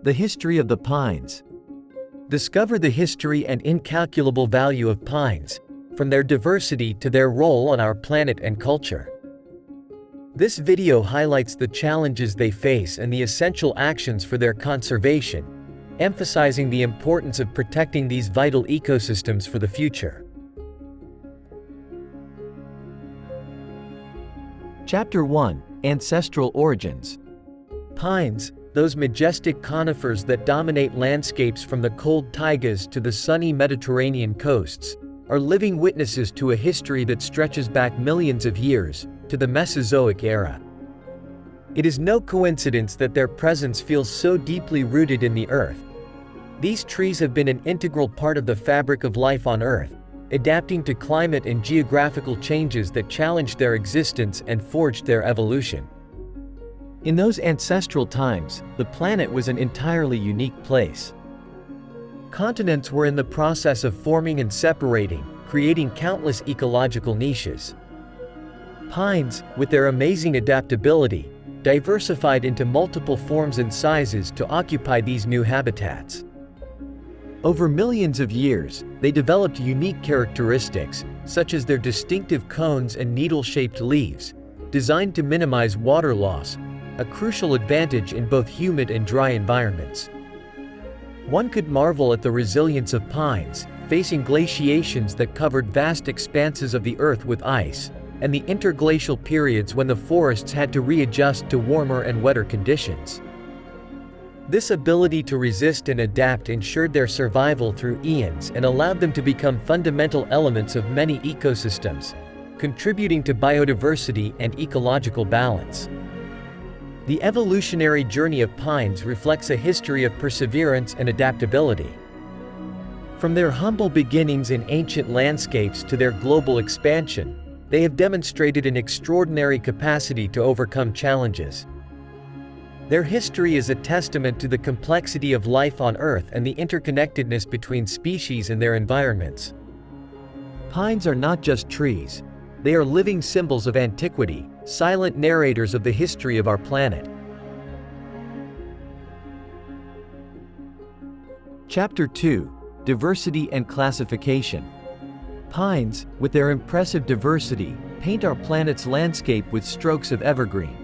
The history of the pines. Discover the history and incalculable value of pines, from their diversity to their role on our planet and culture. This video highlights the challenges they face and the essential actions for their conservation, emphasizing the importance of protecting these vital ecosystems for the future. Chapter 1: Ancestral Origins. Pines, those majestic conifers that dominate landscapes from the cold taigas to the sunny Mediterranean coasts, are living witnesses to a history that stretches back millions of years, to the Mesozoic era. It is no coincidence that their presence feels so deeply rooted in the earth. These trees have been an integral part of the fabric of life on Earth, adapting to climate and geographical changes that challenged their existence and forged their evolution. In those ancestral times, the planet was an entirely unique place. Continents were in the process of forming and separating, creating countless ecological niches. Pines, with their amazing adaptability, diversified into multiple forms and sizes to occupy these new habitats. Over millions of years, they developed unique characteristics, such as their distinctive cones and needle-shaped leaves, designed to minimize water loss, a crucial advantage in both humid and dry environments. One could marvel at the resilience of pines, facing glaciations that covered vast expanses of the earth with ice, and the interglacial periods when the forests had to readjust to warmer and wetter conditions. This ability to resist and adapt ensured their survival through eons and allowed them to become fundamental elements of many ecosystems, contributing to biodiversity and ecological balance. The evolutionary journey of pines reflects a history of perseverance and adaptability. From their humble beginnings in ancient landscapes to their global expansion, they have demonstrated an extraordinary capacity to overcome challenges. Their history is a testament to the complexity of life on Earth and the interconnectedness between species and their environments. Pines are not just trees. They are living symbols of antiquity, silent narrators of the history of our planet. Chapter 2: Diversity and Classification. Pines, with their impressive diversity, paint our planet's landscape with strokes of evergreen.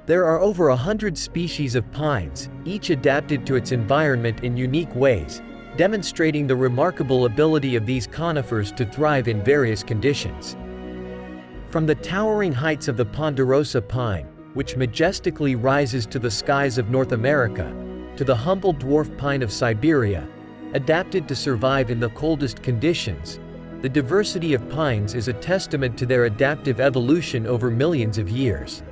There are over 100 species of pines, each adapted to its environment in unique ways, demonstrating the remarkable ability of these conifers to thrive in various conditions. From the towering heights of the ponderosa pine, which majestically rises to the skies of North America, to the humble dwarf pine of Siberia, adapted to survive in the coldest conditions, the diversity of pines is a testament to their adaptive evolution over millions of years.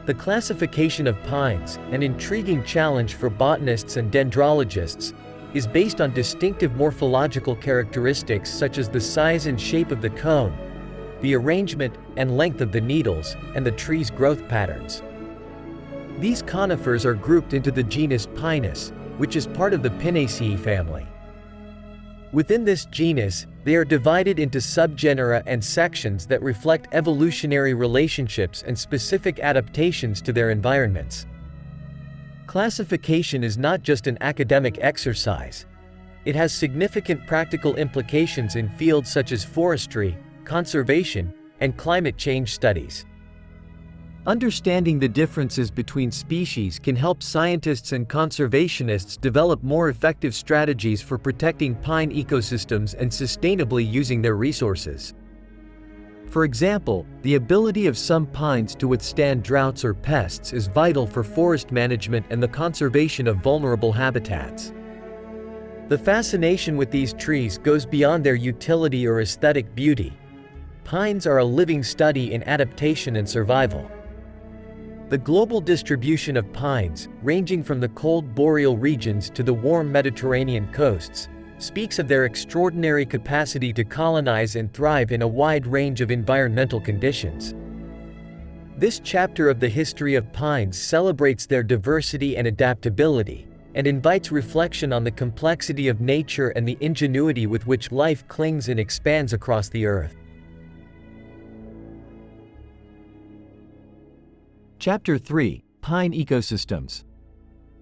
The classification of pines, an intriguing challenge for botanists and dendrologists, is based on distinctive morphological characteristics such as the size and shape of the cone, the arrangement and length of the needles, and the tree's growth patterns. These conifers are grouped into the genus Pinus, which is part of the Pinaceae family. Within this genus, they are divided into subgenera and sections that reflect evolutionary relationships and specific adaptations to their environments. Classification is not just an academic exercise. It has significant practical implications in fields such as forestry, conservation, and climate change studies. Understanding the differences between species can help scientists and conservationists develop more effective strategies for protecting pine ecosystems and sustainably using their resources. For example, the ability of some pines to withstand droughts or pests is vital for forest management and the conservation of vulnerable habitats. The fascination with these trees goes beyond their utility or aesthetic beauty. Pines are a living study in adaptation and survival. The global distribution of pines, ranging from the cold boreal regions to the warm Mediterranean coasts, speaks of their extraordinary capacity to colonize and thrive in a wide range of environmental conditions. This chapter of the history of pines celebrates their diversity and adaptability, and invites reflection on the complexity of nature and the ingenuity with which life clings and expands across the earth. Chapter 3: Pine Ecosystems.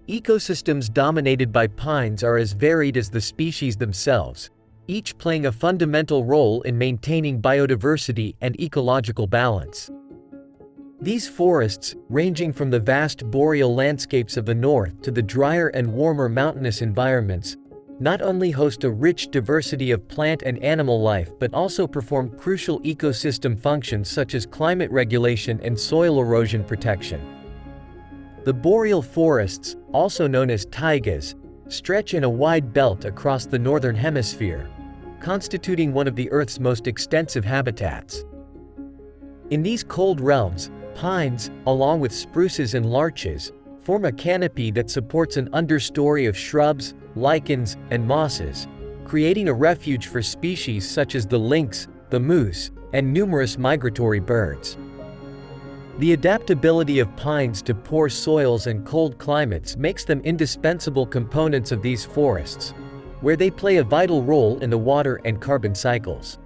Ecosystems dominated by pines are as varied as the species themselves, each playing a fundamental role in maintaining biodiversity and ecological balance. These forests, ranging from the vast boreal landscapes of the north to the drier and warmer mountainous environments, not only host a rich diversity of plant and animal life but also perform crucial ecosystem functions such as climate regulation and soil erosion protection. The boreal forests, also known as taigas, stretch in a wide belt across the northern hemisphere, constituting one of the Earth's most extensive habitats. In these cold realms, pines, along with spruces and larches, form a canopy that supports an understory of shrubs, lichens, and mosses, creating a refuge for species such as the lynx, the moose, and numerous migratory birds. The adaptability of pines to poor soils and cold climates makes them indispensable components of these forests, where they play a vital role in the water and carbon cycles.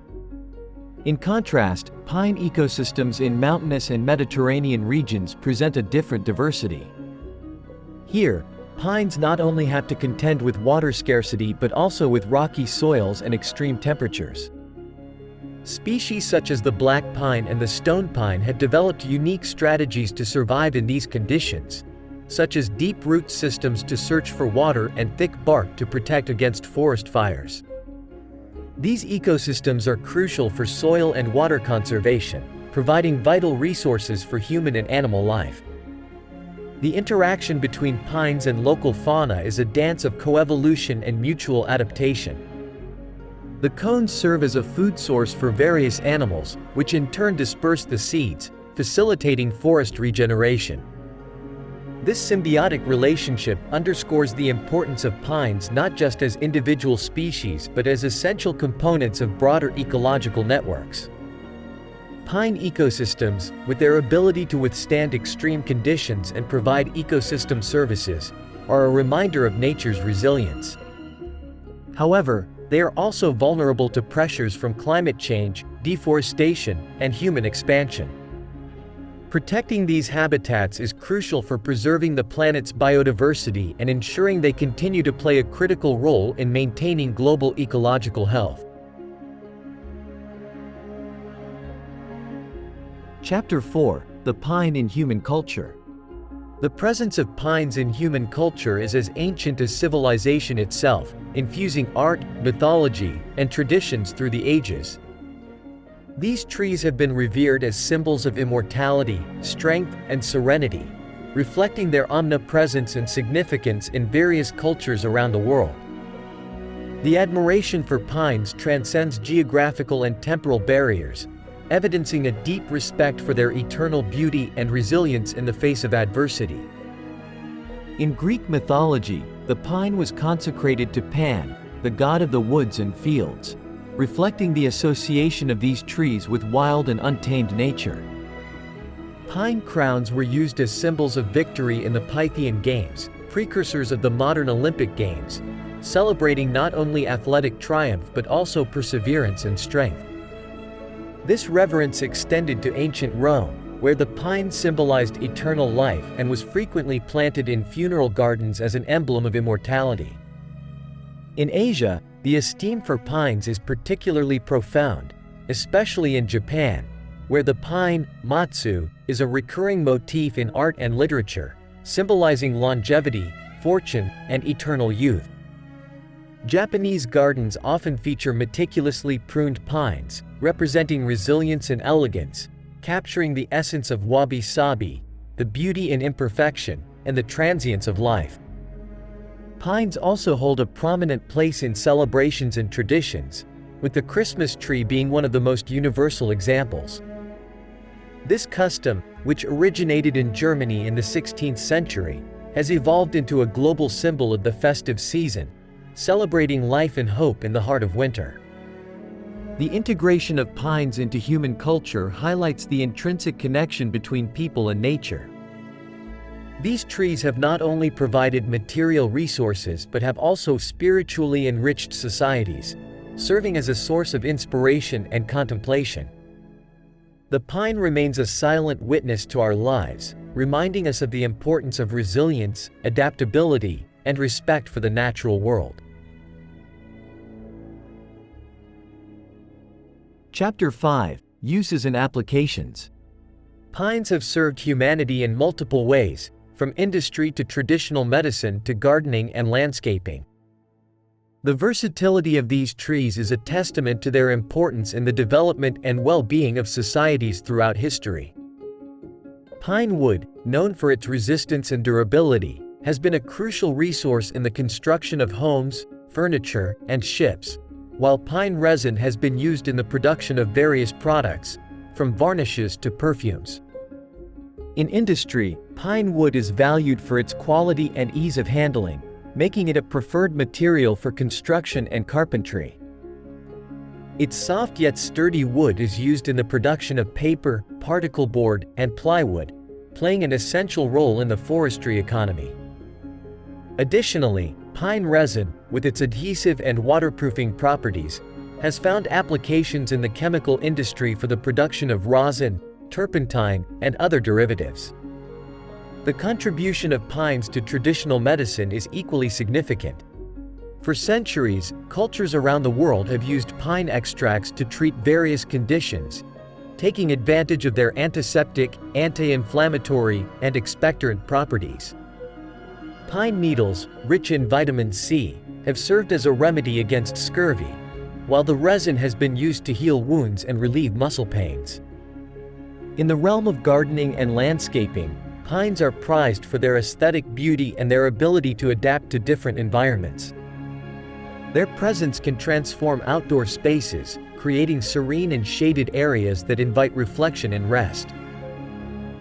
In contrast, pine ecosystems in mountainous and Mediterranean regions present a different diversity. Here, pines not only have to contend with water scarcity but also with rocky soils and extreme temperatures. Species such as the black pine and the stone pine have developed unique strategies to survive in these conditions, such as deep root systems to search for water and thick bark to protect against forest fires. These ecosystems are crucial for soil and water conservation, providing vital resources for human and animal life. The interaction between pines and local fauna is a dance of coevolution and mutual adaptation. The cones serve as a food source for various animals, which in turn disperse the seeds, facilitating forest regeneration. This symbiotic relationship underscores the importance of pines not just as individual species but as essential components of broader ecological networks. Pine ecosystems, with their ability to withstand extreme conditions and provide ecosystem services, are a reminder of nature's resilience. However, they are also vulnerable to pressures from climate change, deforestation, and human expansion. Protecting these habitats is crucial for preserving the planet's biodiversity and ensuring they continue to play a critical role in maintaining global ecological health. Chapter 4: The Pine in Human Culture. The presence of pines in human culture is as ancient as civilization itself, infusing art, mythology, and traditions through the ages. These trees have been revered as symbols of immortality, strength, and serenity, reflecting their omnipresence and significance in various cultures around the world. The admiration for pines transcends geographical and temporal barriers, evidencing a deep respect for their eternal beauty and resilience in the face of adversity. In Greek mythology, the pine was consecrated to Pan, the god of the woods and fields, reflecting the association of these trees with wild and untamed nature. Pine crowns were used as symbols of victory in the Pythian Games, precursors of the modern Olympic Games, celebrating not only athletic triumph but also perseverance and strength. This reverence extended to ancient Rome, where the pine symbolized eternal life and was frequently planted in funeral gardens as an emblem of immortality. In Asia, the esteem for pines is particularly profound, especially in Japan, where the pine, matsu, is a recurring motif in art and literature, symbolizing longevity, fortune, and eternal youth. Japanese gardens often feature meticulously pruned pines, representing resilience and elegance, capturing the essence of wabi-sabi, the beauty in imperfection, and the transience of life. Pines also hold a prominent place in celebrations and traditions, with the Christmas tree being one of the most universal examples. This custom, which originated in Germany in the 16th century, has evolved into a global symbol of the festive season, celebrating life and hope in the heart of winter. The integration of pines into human culture highlights the intrinsic connection between people and nature. These trees have not only provided material resources but have also spiritually enriched societies, serving as a source of inspiration and contemplation. The pine remains a silent witness to our lives, reminding us of the importance of resilience, adaptability, and respect for the natural world. Chapter 5: Uses and Applications. Pines have served humanity in multiple ways, from industry to traditional medicine to gardening and landscaping. The versatility of these trees is a testament to their importance in the development and well-being of societies throughout history. Pine wood, known for its resistance and durability, has been a crucial resource in the construction of homes, furniture, and ships, while pine resin has been used in the production of various products, from varnishes to perfumes. In industry, pine wood is valued for its quality and ease of handling, making it a preferred material for construction and carpentry. Its soft yet sturdy wood is used in the production of paper, particle board, and plywood, playing an essential role in the forestry economy. Additionally, pine resin, with its adhesive and waterproofing properties, has found applications in the chemical industry for the production of rosin, turpentine, and other derivatives. The contribution of pines to traditional medicine is equally significant. For centuries, cultures around the world have used pine extracts to treat various conditions, taking advantage of their antiseptic, anti-inflammatory, and expectorant properties. Pine needles, rich in vitamin C, have served as a remedy against scurvy, while the resin has been used to heal wounds and relieve muscle pains. In the realm of gardening and landscaping, pines are prized for their aesthetic beauty and their ability to adapt to different environments. Their presence can transform outdoor spaces, creating serene and shaded areas that invite reflection and rest.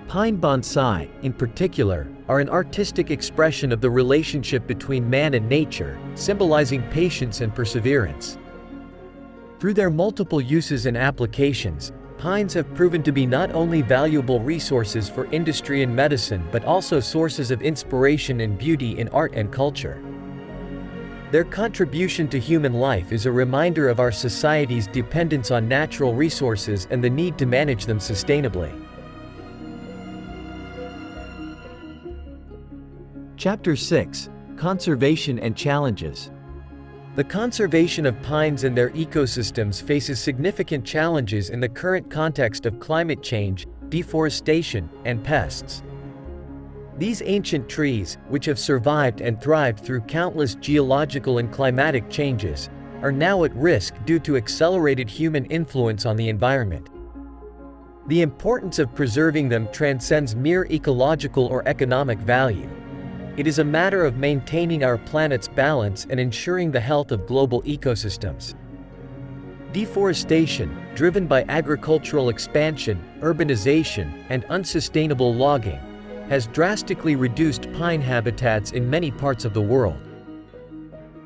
Pine bonsai, in particular, are an artistic expression of the relationship between man and nature, symbolizing patience and perseverance. Through their multiple uses and applications, pines have proven to be not only valuable resources for industry and medicine but also sources of inspiration and beauty in art and culture. Their contribution to human life is a reminder of our society's dependence on natural resources and the need to manage them sustainably. Chapter 6: Conservation and Challenges. The conservation of pines and their ecosystems faces significant challenges in the current context of climate change, deforestation, and pests. These ancient trees, which have survived and thrived through countless geological and climatic changes, are now at risk due to accelerated human influence on the environment. The importance of preserving them transcends mere ecological or economic value. It is a matter of maintaining our planet's balance and ensuring the health of global ecosystems. Deforestation, driven by agricultural expansion, urbanization, and unsustainable logging, has drastically reduced pine habitats in many parts of the world.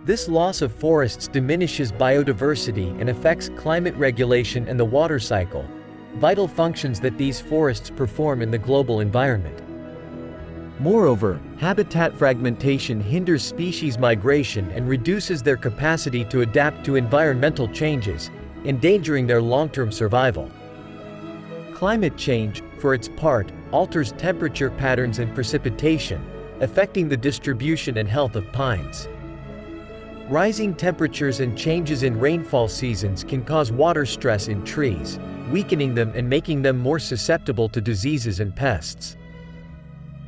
This loss of forests diminishes biodiversity and affects climate regulation and the water cycle, vital functions that these forests perform in the global environment. Moreover, habitat fragmentation hinders species migration and reduces their capacity to adapt to environmental changes, endangering their long-term survival. Climate change, for its part, alters temperature patterns and precipitation, affecting the distribution and health of pines. Rising temperatures and changes in rainfall seasons can cause water stress in trees, weakening them and making them more susceptible to diseases and pests.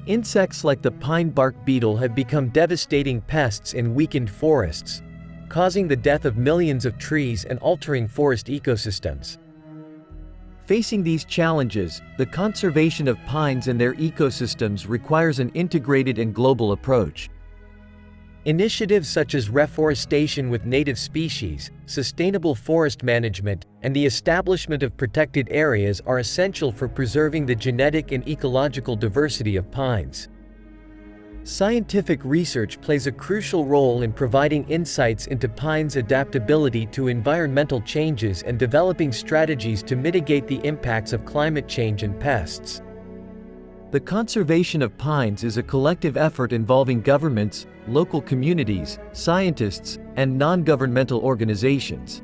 Insects like the pine bark beetle have become devastating pests in weakened forests, causing the death of millions of trees and altering forest ecosystems. Facing these challenges, the conservation of pines and their ecosystems requires an integrated and global approach. Initiatives such as reforestation with native species, sustainable forest management, and the establishment of protected areas are essential for preserving the genetic and ecological diversity of pines. Scientific research plays a crucial role in providing insights into pines' adaptability to environmental changes and developing strategies to mitigate the impacts of climate change and pests. The conservation of pines is a collective effort involving governments, local communities, scientists, and non-governmental organizations.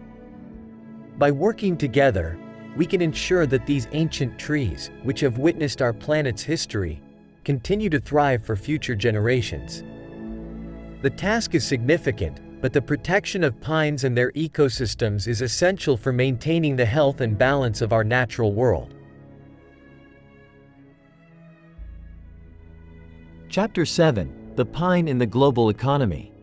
By working together, we can ensure that these ancient trees, which have witnessed our planet's history, continue to thrive for future generations. The task is significant, but the protection of pines and their ecosystems is essential for maintaining the health and balance of our natural world. Chapter 7: The Pine in the Global Economy.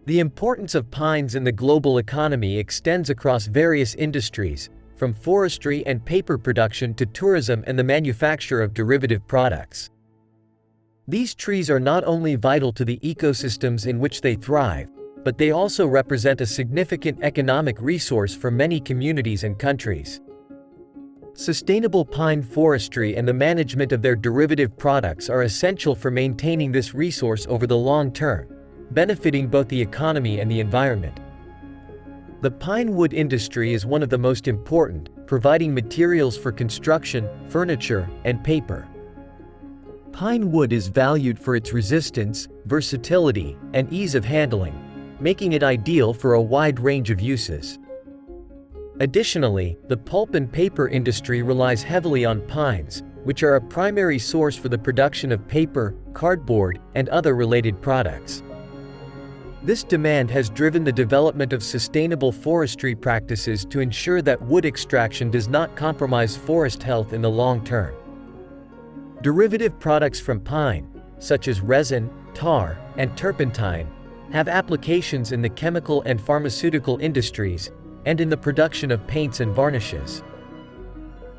The importance of pines in the global economy extends across various industries, from forestry and paper production to tourism and the manufacture of derivative products. These trees are not only vital to the ecosystems in which they thrive, but they also represent a significant economic resource for many communities and countries. Sustainable pine forestry and the management of their derivative products are essential for maintaining this resource over the long term, benefiting both the economy and the environment. The pine wood industry is one of the most important, providing materials for construction, furniture, and paper. Pine wood is valued for its resistance, versatility, and ease of handling, making it ideal for a wide range of uses. Additionally, the pulp and paper industry relies heavily on pines, which are a primary source for the production of paper, cardboard, and other related products. This demand has driven the development of sustainable forestry practices to ensure that wood extraction does not compromise forest health in the long term. Derivative products from pine, such as resin, tar, and turpentine, have applications in the chemical and pharmaceutical industries, and in the production of paints and varnishes.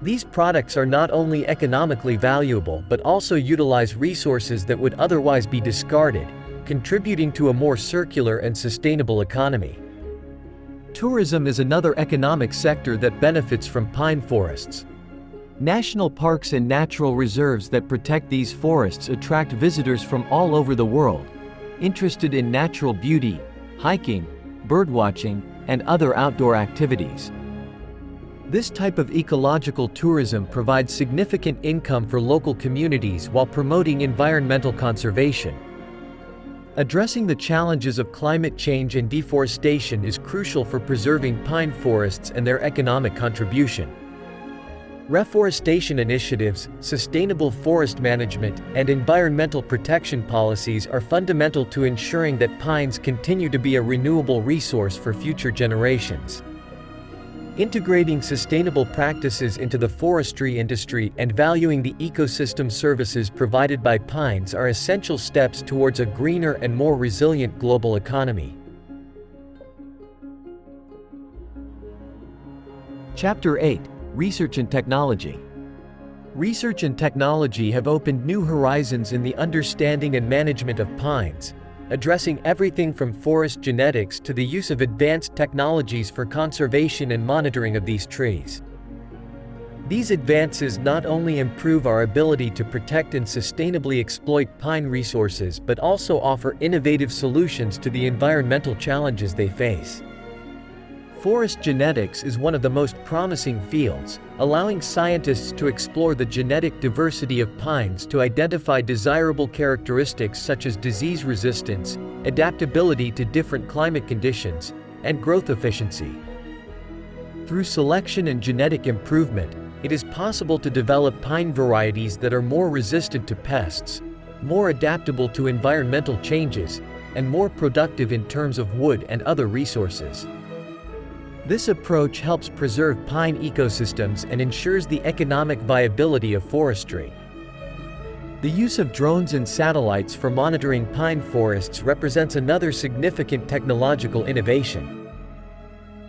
These products are not only economically valuable but also utilize resources that would otherwise be discarded, contributing to a more circular and sustainable economy. Tourism is another economic sector that benefits from pine forests. National parks and natural reserves that protect these forests attract visitors from all over the world, interested in natural beauty, hiking, birdwatching, and other outdoor activities. This type of ecological tourism provides significant income for local communities while promoting environmental conservation. Addressing the challenges of climate change and deforestation is crucial for preserving pine forests and their economic contribution. Reforestation initiatives, sustainable forest management, and environmental protection policies are fundamental to ensuring that pines continue to be a renewable resource for future generations. Integrating sustainable practices into the forestry industry and valuing the ecosystem services provided by pines are essential steps towards a greener and more resilient global economy. Chapter 8: Research and Technology. Research and technology have opened new horizons in the understanding and management of pines, addressing everything from forest genetics to the use of advanced technologies for conservation and monitoring of these trees. These advances not only improve our ability to protect and sustainably exploit pine resources but also offer innovative solutions to the environmental challenges they face. Forest genetics is one of the most promising fields, allowing scientists to explore the genetic diversity of pines to identify desirable characteristics such as disease resistance, adaptability to different climate conditions, and growth efficiency. Through selection and genetic improvement, it is possible to develop pine varieties that are more resistant to pests, more adaptable to environmental changes, and more productive in terms of wood and other resources. This approach helps preserve pine ecosystems and ensures the economic viability of forestry. The use of drones and satellites for monitoring pine forests represents another significant technological innovation.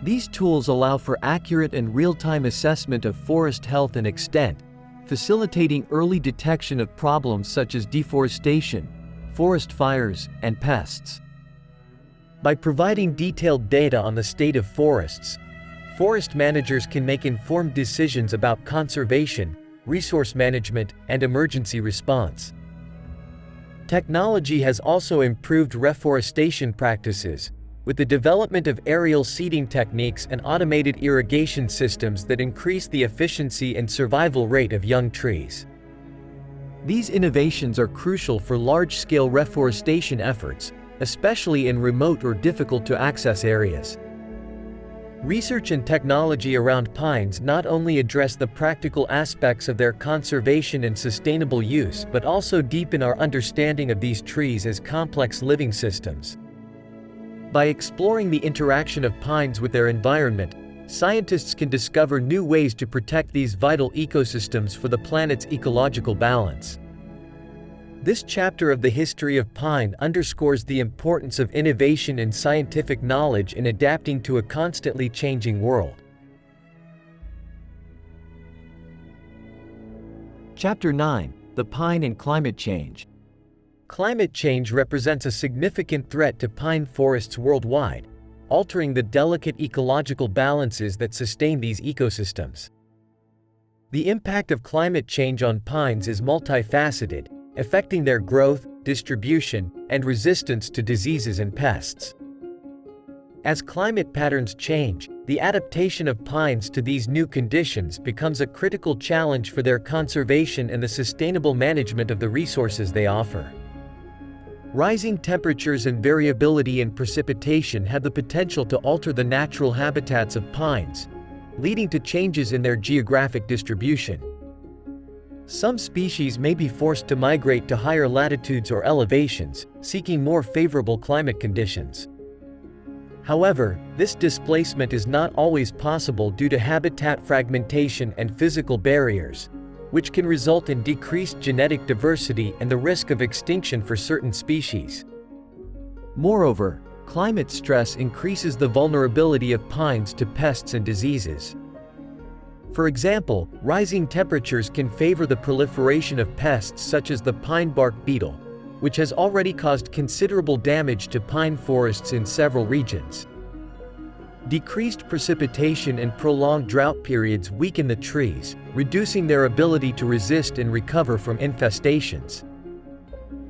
These tools allow for accurate and real-time assessment of forest health and extent, facilitating early detection of problems such as deforestation, forest fires, and pests. By providing detailed data on the state of forests, forest managers can make informed decisions about conservation, resource management, and emergency response. Technology has also improved reforestation practices, with the development of aerial seeding techniques and automated irrigation systems that increase the efficiency and survival rate of young trees. These innovations are crucial for large-scale reforestation efforts, especially in remote or difficult-to-access areas. Research and technology around pines not only address the practical aspects of their conservation and sustainable use but also deepen our understanding of these trees as complex living systems. By exploring the interaction of pines with their environment, scientists can discover new ways to protect these vital ecosystems for the planet's ecological balance. This chapter of the history of pine underscores the importance of innovation and scientific knowledge in adapting to a constantly changing world. Chapter 9: The Pine and Climate Change. Climate change represents a significant threat to pine forests worldwide, altering the delicate ecological balances that sustain these ecosystems. The impact of climate change on pines is multifaceted, affecting their growth, distribution, and resistance to diseases and pests. As climate patterns change, the adaptation of pines to these new conditions becomes a critical challenge for their conservation and the sustainable management of the resources they offer. Rising temperatures and variability in precipitation have the potential to alter the natural habitats of pines, leading to changes in their geographic distribution. Some species may be forced to migrate to higher latitudes or elevations, seeking more favorable climate conditions. However, this displacement is not always possible due to habitat fragmentation and physical barriers, which can result in decreased genetic diversity and the risk of extinction for certain species. Moreover, climate stress increases the vulnerability of pines to pests and diseases. For example, rising temperatures can favor the proliferation of pests such as the pine bark beetle, which has already caused considerable damage to pine forests in several regions. Decreased precipitation and prolonged drought periods weaken the trees, reducing their ability to resist and recover from infestations.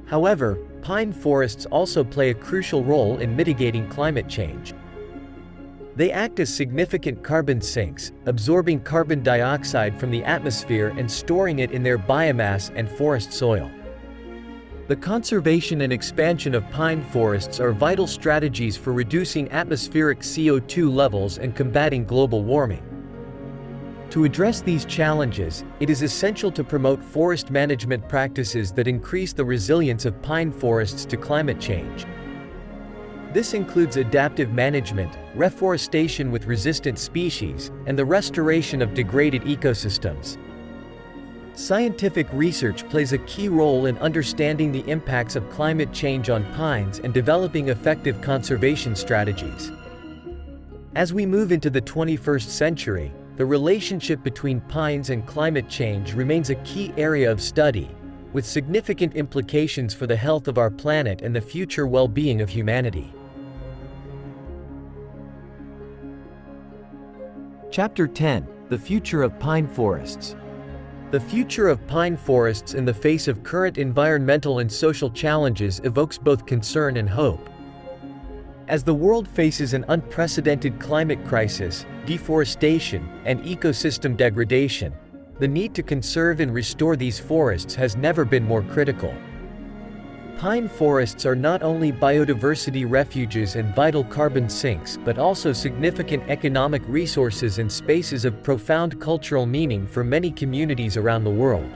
However, pine forests also play a crucial role in mitigating climate change. They act as significant carbon sinks, absorbing carbon dioxide from the atmosphere and storing it in their biomass and forest soil. The conservation and expansion of pine forests are vital strategies for reducing atmospheric CO2 levels and combating global warming. To address these challenges, it is essential to promote forest management practices that increase the resilience of pine forests to climate change. This includes adaptive management, reforestation with resistant species, and the restoration of degraded ecosystems. Scientific research plays a key role in understanding the impacts of climate change on pines and developing effective conservation strategies. As we move into the 21st century, the relationship between pines and climate change remains a key area of study, with significant implications for the health of our planet and the future well-being of humanity. Chapter 10: The Future of Pine Forests. The future of pine forests in the face of current environmental and social challenges evokes both concern and hope. As the world faces an unprecedented climate crisis, deforestation, and ecosystem degradation, the need to conserve and restore these forests has never been more critical. Pine forests are not only biodiversity refuges and vital carbon sinks but also significant economic resources and spaces of profound cultural meaning for many communities around the world.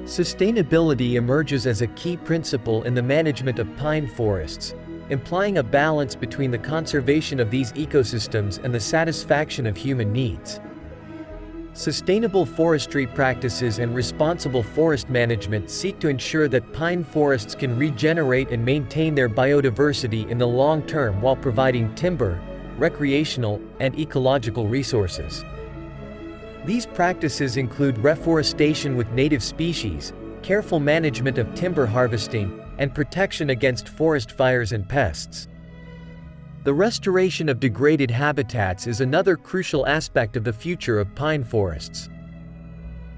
Sustainability emerges as a key principle in the management of pine forests, implying a balance between the conservation of these ecosystems and the satisfaction of human needs. Sustainable forestry practices and responsible forest management seek to ensure that pine forests can regenerate and maintain their biodiversity in the long term while providing timber, recreational, and ecological resources. These practices include reforestation with native species, careful management of timber harvesting, and protection against forest fires and pests. The restoration of degraded habitats is another crucial aspect of the future of pine forests.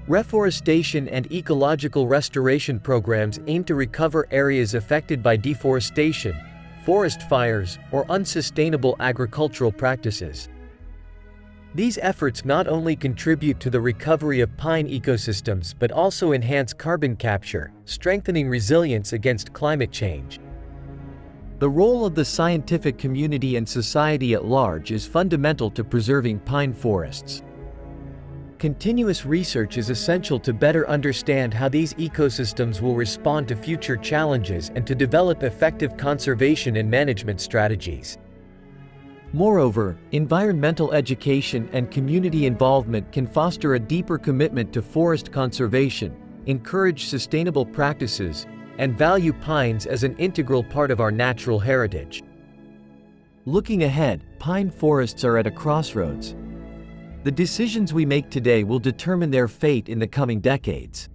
Reforestation and ecological restoration programs aim to recover areas affected by deforestation, forest fires, or unsustainable agricultural practices. These efforts not only contribute to the recovery of pine ecosystems but also enhance carbon capture, strengthening resilience against climate change. The role of the scientific community and society at large is fundamental to preserving pine forests. Continuous research is essential to better understand how these ecosystems will respond to future challenges and to develop effective conservation and management strategies. Moreover, environmental education and community involvement can foster a deeper commitment to forest conservation, encourage sustainable practices, and value pines as an integral part of our natural heritage. Looking ahead, pine forests are at a crossroads. The decisions we make today will determine their fate in the coming decades.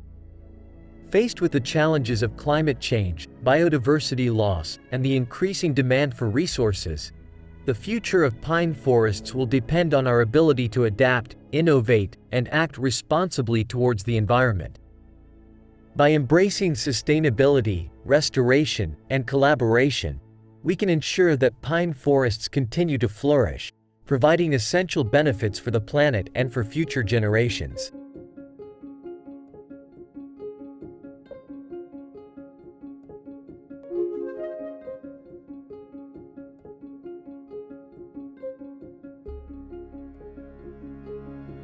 Faced with the challenges of climate change, biodiversity loss, and the increasing demand for resources, the future of pine forests will depend on our ability to adapt, innovate, and act responsibly towards the environment. By embracing sustainability, restoration, and collaboration, we can ensure that pine forests continue to flourish, providing essential benefits for the planet and for future generations.